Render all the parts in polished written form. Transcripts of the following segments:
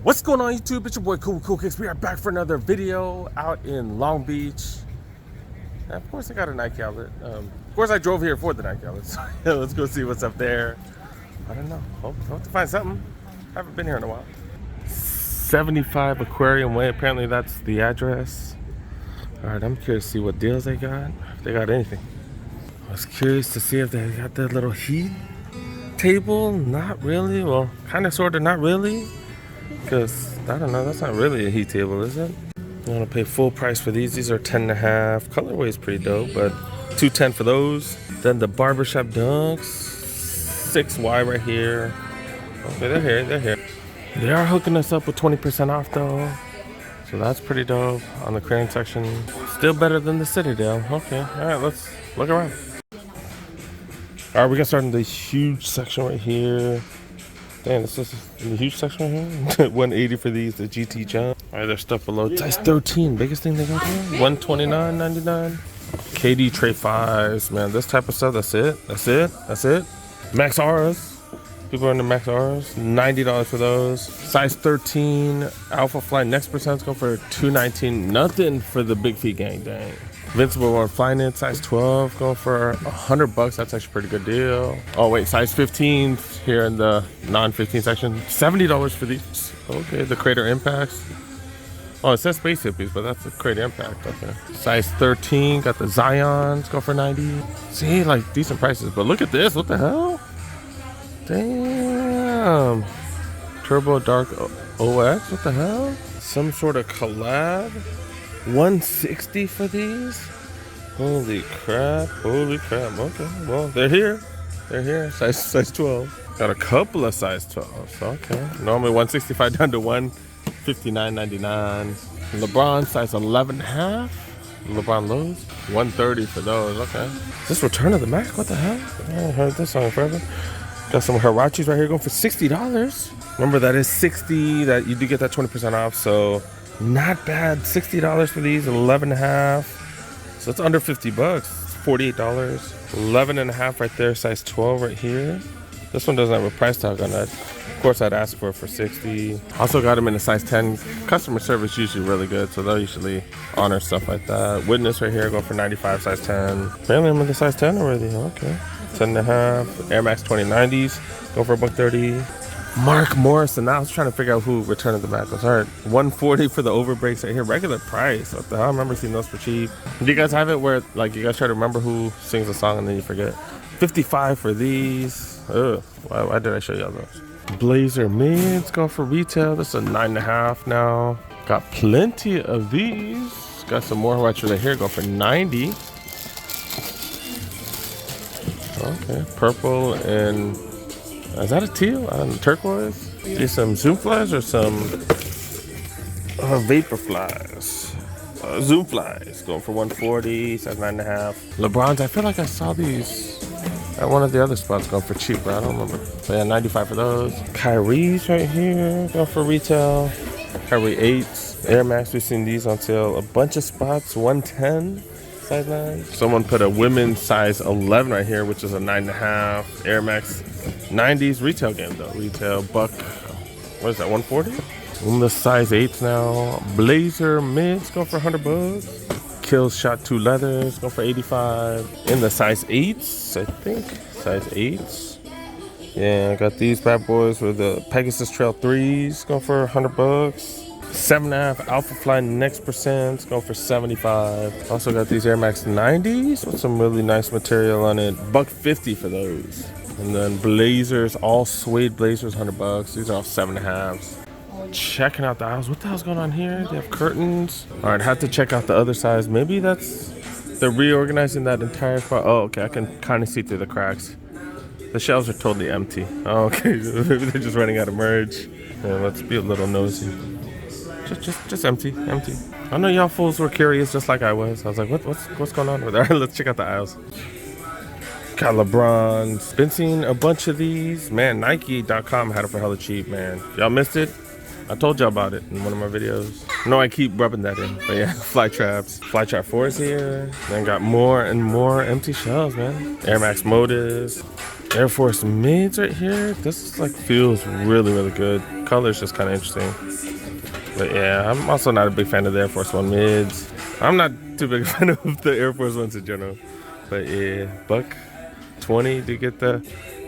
What's going on YouTube? It's your boy Cool Kicks. We are back for another video out in Long Beach. And of course I got a Nike outlet. Of course I drove here for the Nike outlet. So yeah, let's go see what's up there. I don't know. Hope to find something. Haven't been here in a while. 75 Aquarium Way. Apparently that's the address. Alright, I'm curious to see what deals they got. If they got anything. I was curious to see if they got that little heat table. Not really. Well, kind of, sort of, not really. Because, I don't know, that's not really a heat table, is it? I'm gonna pay full price for these. These are 10.5. Colorway is pretty dope, but $210 for those. Then the barbershop dunks, 6Y right here. Okay, they're here. They are hooking us up with 20% off though. So that's pretty dope on the crane section. Still better than the Citadel. Okay, all right, let's look around. All right, we're gonna start in the huge section right here. Damn, this is in the huge section right here. 180 for these, the GT jump. All right, there's stuff below. Size 13, biggest thing they got here. 129.99. KD Tray 5s, man. This type of stuff, that's it. Max R's. People are into Max R's. $90 for those. Size 13, Alpha Fly Next Percent's go for $219. Nothing for the big feet gang, dang. Invincible One Fly Knit, size 12, going for $100. That's actually a pretty good deal. Oh wait, size 15 here in the non-15 section. $70 for these. Okay, the Crater Impacts. Oh, it says Space Hippies, but that's the Crater Impact. Okay. Size 13, got the Zions, go for $90. See, like decent prices, but look at this. What the hell? Damn. Turbo Dark OX, what the hell? Some sort of collab. $160 for these. Holy crap. Okay, well, they're here. Size 12. Got a couple of size 12s. Okay, normally $165 down to $159.99. LeBron size 11.5. LeBron lows, $130 for those. Okay, is this Return of the Mac? What the hell? I haven't heard this song forever. Got some Hirachis right here going for $60. Remember, that is 60, that you do get that 20% off, so not bad. $60 for these, 11.5. So it's under $50, $48. 11.5 right there, size 12 right here. This one doesn't have a price tag on that. Of course, I'd ask for it for $60. Also got them in a size 10. Customer service usually really good, so they'll usually honor stuff like that. Witness right here, going for $95, size 10. Apparently I'm in the size 10 already. Okay. 10.5. Air Max 2090s, go for $130. Mark Morrison. Now I was trying to figure out who Return of the Mac was. All right, $140 for the overbreaks right here. Regular price. What the hell? I remember seeing those for cheap. Do you guys have it where like you guys try to remember who sings the song and then you forget? $55 for these. Ugh. Why did I show y'all those? Blazer mids go for retail. This is a 9.5 now. Got plenty of these. Got some more watches right here. Go for $90. Okay, purple and is that a teal? Turquoise? These some Zoom flies or some vapor flies? Zoom flies going for $140, size 9.5. LeBron's, I feel like I saw these at one of the other spots going for cheaper. I don't remember. But yeah, $95 for those. Kyrie's right here going for retail. Kyrie 8s. Air Max, we've seen these on sale. A bunch of spots, $110. Size 9. Someone put a women's size 11 right here, which is a 9.5. Air Max 90s retail game though. Retail buck. What is that? 140. In the size 8s now. Blazer mids go for $100. Kills Shot 2 leathers go for $85. In the size 8s, I think. Size 8s. Yeah, I got these bad boys with the Pegasus Trail 3s go for $100. 7.5 Alpha Fly Next Percent go for $75. Also got these Air Max 90s with some really nice material on it. $150 for those. And then Blazers, all suede Blazers, $100. These are all 7.5s. Checking out the aisles. What the hell's going on here? They have curtains. All right, had to check out the other size. Maybe they're reorganizing that entire spot. Oh, okay, I can kind of see through the cracks. The shelves are totally empty. Oh, okay, maybe they're just running out of merch. Yeah, let's be a little nosy. Just empty. I know y'all fools were curious just like I was. I was like, what's going on over there? Let's check out the aisles. Got LeBron's. Been seeing a bunch of these. Man, Nike.com had it for hella cheap, man. Y'all missed it? I told y'all about it in one of my videos. I know I keep rubbing that in, but yeah, Fly Traps. Fly Trap 4 is here. Then got more and more empty shelves, man. Air Max Modas. Air Force mids right here. This like feels really good. color's just kind of interesting. But yeah, I'm also not a big fan of the Air Force One mids. I'm not too big a fan of the Air Force Ones in general. But yeah, $120 to get the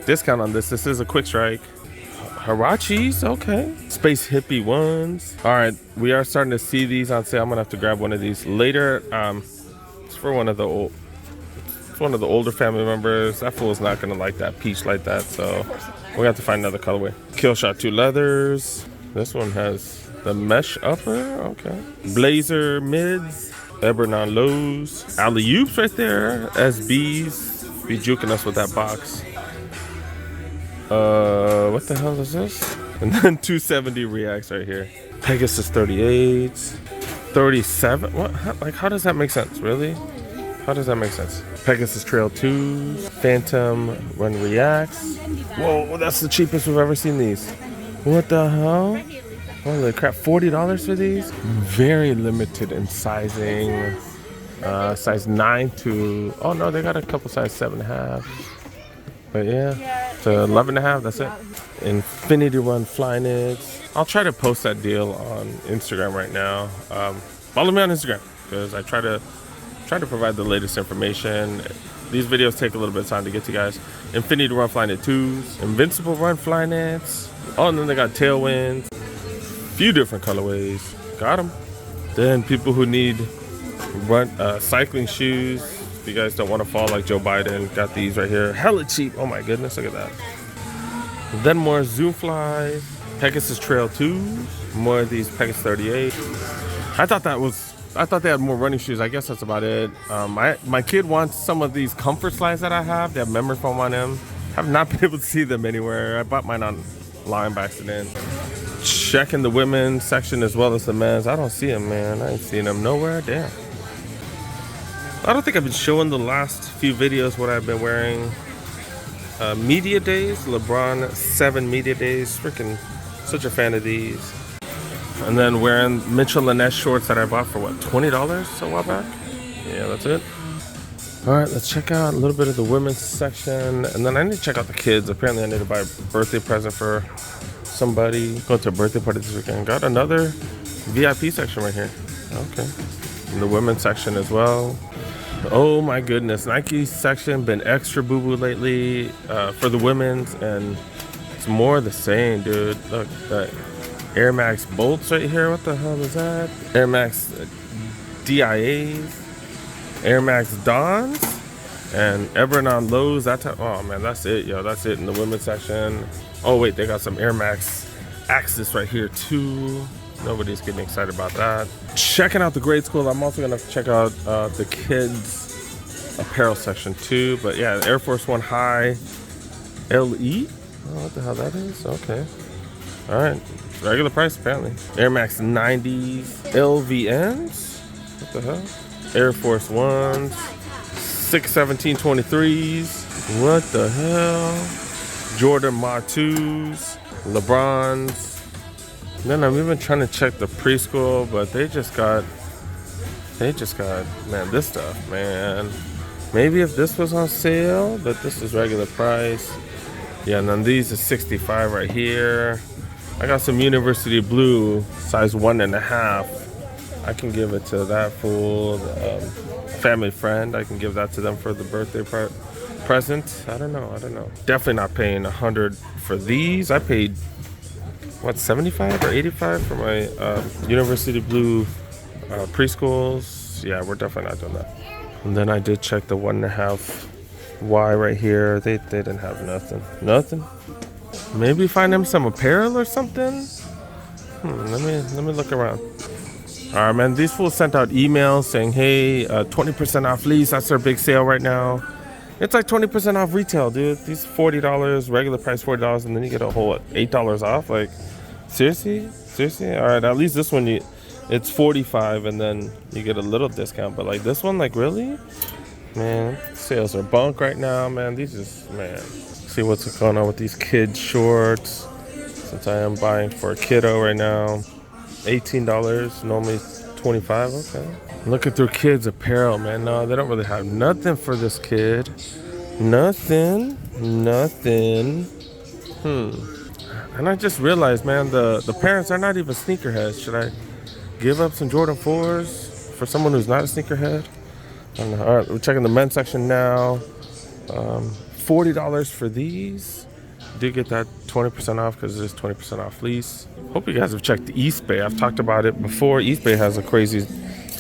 discount on this. This is a quick strike. Harachis, okay. Space hippie ones. All right, we are starting to see these on sale. I'm gonna have to grab one of these later. It's for one of the older family members. That fool's not gonna like that peach like that, so we have to find another colorway. Killshot 2 leathers. This one has the mesh upper, okay. Blazer mids, Ebron lows, alley-oops right there, SBs. Be juking us with that box. What the hell is this? And then 270 reacts right here. Pegasus 38s, 37. What? How does that make sense? Really? How does that make sense? Pegasus Trail 2s, Phantom Run Reacts. Whoa, that's the cheapest we've ever seen these. What the hell? Holy crap, $40 for these? Very limited in sizing. Size 9 to, oh no, they got a couple size 7.5. But yeah, to 11.5, that's it. Infinity Run Flyknits. I'll try to post that deal on Instagram right now. Follow me on Instagram because I try to provide the latest information. These videos take a little bit of time to get to you guys. Infinity Run Flyknit 2s, Invincible Run Flyknits. Oh, and then they got Tailwinds. Few different colorways. Got them. Then people who need cycling shoes. If you guys don't want to fall like Joe Biden, got these right here. Hella cheap. Oh my goodness, look at that. Then more Zoom Flies, Pegasus Trail 2s, more of these Pegasus 38. I thought they had more running shoes. I guess that's about it. My kid wants some of these comfort slides that I have. They have memory foam on them. Have not been able to see them anywhere. I bought mine online by accident. Checking the women's section as well as the men's. I don't see them, man. I ain't seen them nowhere. Damn. I don't think I've been showing the last few videos what I've been wearing. Media Days, LeBron 7 Media Days. Freaking such a fan of these. And then wearing Mitchell & Ness shorts that I bought for what, $20 a while back? Yeah, that's it. All right, let's check out a little bit of the women's section. And then I need to check out the kids. Apparently I need to buy a birthday present for somebody. Going to a birthday party this weekend. Got another VIP section right here. Okay. In the women's section as well. Oh my goodness, Nike section been extra boo-boo lately for the women's, and it's more the same, dude. Look, that Air Max bolts right here. What the hell is that? Air Max DIAs, Air Max Dons, and Ebron lows. That time. Oh man, that's it, yo. That's it in the women's section. Oh wait, they got some Air Max Axis right here too. Nobody's getting excited about that. Checking out the grade school. I'm also gonna check out the kids apparel section too. But yeah, Air Force One High LE. Oh, what the hell that is? Okay. All right. Regular price apparently. Air Max 90s LVNs. What the hell? Air Force Ones. 617 23s. What the hell? Jordan Ma 2s. LeBrons. Then I'm even trying to check the preschool, but they just got, man, this stuff, man. Maybe if this was on sale, but this is regular price. Yeah, and then these are 65 right here. I got some University Blue, size 1.5. I can give it to that fool, family friend. I can give that to them for the birthday present. I don't know. Definitely not paying $100 for these. I paid, what, 75 or 85 for my University Blue preschools. Yeah, we're definitely not doing that. And then I did check the 1.5 Y right here. They didn't have nothing. Maybe find them some apparel or something. Let me look around. All right, man. These fools sent out emails saying, hey, 20% off lease. That's their big sale right now. It's like 20% off retail, dude. These $40, regular price $40, and then you get a whole $8 off. Like, seriously? All right, at least this one it's $45, and then you get a little discount. But like this one, like really, man, sales are bunk right now, man. These just, man. See what's going on with these kids shorts. Since I am buying for a kiddo right now, $18, normally $25. Okay. Looking through kids apparel, man. No, they don't really have nothing for this kid. Nothing. And I just realized, man, the parents are not even sneakerheads. Should I give up some Jordan 4s for someone who's not a sneakerhead? I don't know. All right, we're checking the men's section now. $40 for these. Did get that 20% off because it is 20% off fleece. Hope you guys have checked Eastbay. I've talked about it before. Eastbay has a crazy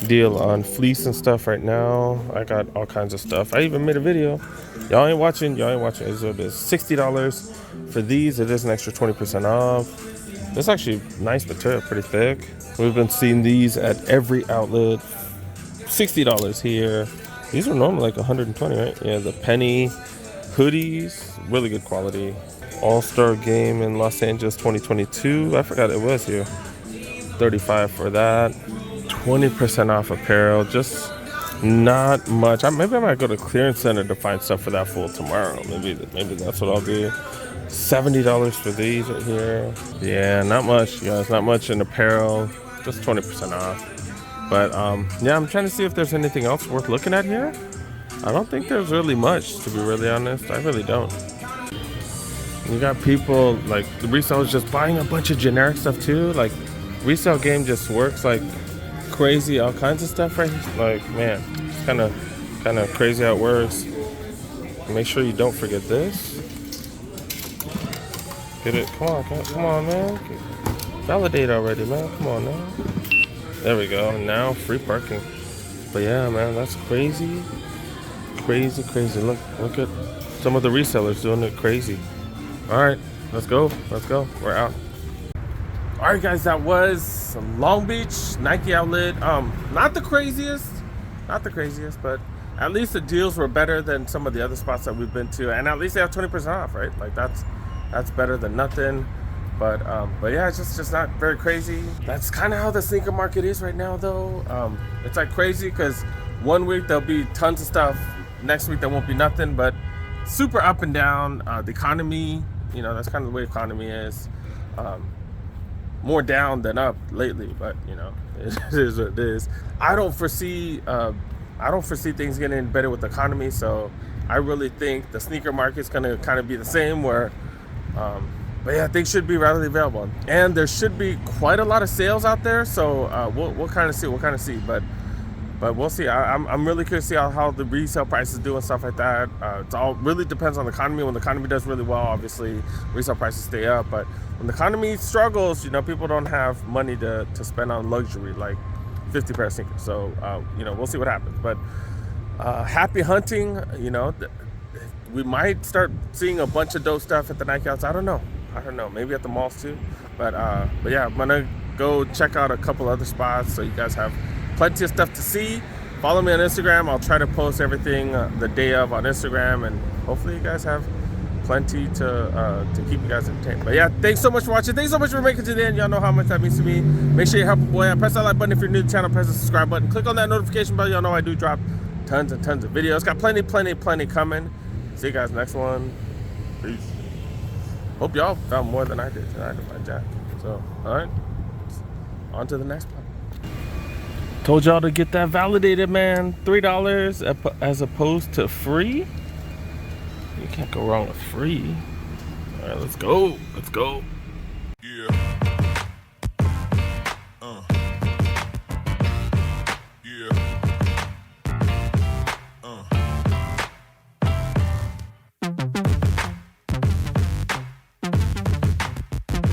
deal on fleece and stuff right now. I got all kinds of stuff. I even made a video. Y'all ain't watching. It's $60 for these. It is an extra 20% off. It's actually nice material, pretty thick. We've been seeing these at every outlet. $60 here. These are normally like 120, right? Yeah, the penny hoodies, really good quality. All-Star Game in Los Angeles 2022. I forgot it was here. $35 for that. 20% off apparel. Just not much. Maybe I might go to clearance center to find stuff for that fool tomorrow. Maybe that's what I'll do. $70 for these right here. Yeah, not much, guys. Not much in apparel. Just 20% off. But yeah, I'm trying to see if there's anything else worth looking at here. I don't think there's really much, to be really honest. I really don't. You got people like the resellers just buying a bunch of generic stuff too. Like resale game just works like crazy, all kinds of stuff right here. Like, man, it's kind of crazy how it works. Make sure you don't forget this. Get it? Come on, man. Validate already, man. Come on now. There we go. Now free parking. But yeah, man, that's crazy. Crazy. Look at some of the resellers doing it crazy. All right, let's go. We're out. All right, guys, that was Long Beach Nike outlet. Not the craziest, but at least the deals were better than some of the other spots that we've been to, and at least they have 20% off, right? Like that's better than nothing. But yeah, it's just not very crazy. That's kind of how the sneaker market is right now, though. It's like crazy because one week there'll be tons of stuff, next week there won't be nothing. But super up and down. The economy, that's kind of the way economy is. More down than up lately, but it is what it is. I don't foresee things getting better with the economy, so I really think the sneaker market's gonna kind of be the same. Where, but yeah, things should be readily available, and there should be quite a lot of sales out there. So we'll kind of see, but we'll see. I'm really curious to see how the resale prices do and stuff like that. It all really depends on the economy. When the economy does really well, obviously resale prices stay up. But when the economy struggles, people don't have money to spend on luxury like 50 pair of sneakers. So we'll see what happens. But happy hunting. We might start seeing a bunch of dope stuff at the Nike outs. I don't know. Maybe at the malls too. But yeah, I'm gonna go check out a couple other spots so you guys have plenty of stuff to see. Follow me on Instagram. I'll try to post everything the day of on Instagram, and hopefully you guys have plenty to keep you guys entertained. But yeah, thanks so much for watching. Thanks so much for making it to the end. Y'all know how much that means to me. Make sure you help a boy out. Press that like button if you're new to the channel. Press the subscribe button. Click on that notification bell. Y'all know I do drop tons and tons of videos. Got plenty coming. See you guys next one. Peace. Hope y'all found more than I did tonight in my jack. So, all right, on to the next one. Told y'all to get that validated, man. $3 as opposed to free. You can't go wrong with free. All right, let's go.